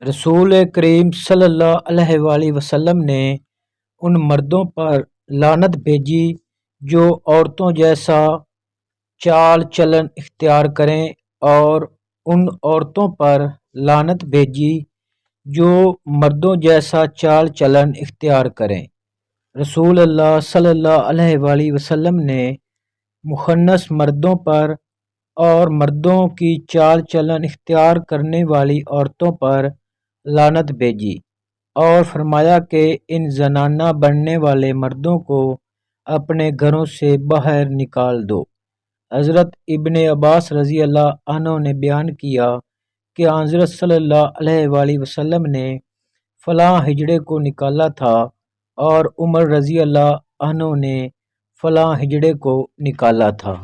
رسول کریم صلی اللہ علیہ وآلہ وسلم نے ان مردوں پر لعنت بھیجی جو عورتوں جیسا چال چلن اختیار کریں، اور ان عورتوں پر لعنت بھیجی جو مردوں جیسا چال چلن اختیار کریں۔ رسول اللہ صلی اللہ علیہ وآلہ وسلم نے مخنث مردوں پر اور مردوں کی چال چلن اختیار کرنے والی عورتوں پر لعنت بھیجی، اور فرمایا کہ ان زنانہ بننے والے مردوں کو اپنے گھروں سے باہر نکال دو۔ حضرت ابن عباس رضی اللہ عنہ نے بیان کیا کہ حضرت صلی اللہ علیہ وآلہ وسلم نے فلاں ہجڑے کو نکالا تھا، اور عمر رضی اللہ عنہ نے فلاں ہجڑے کو نکالا تھا۔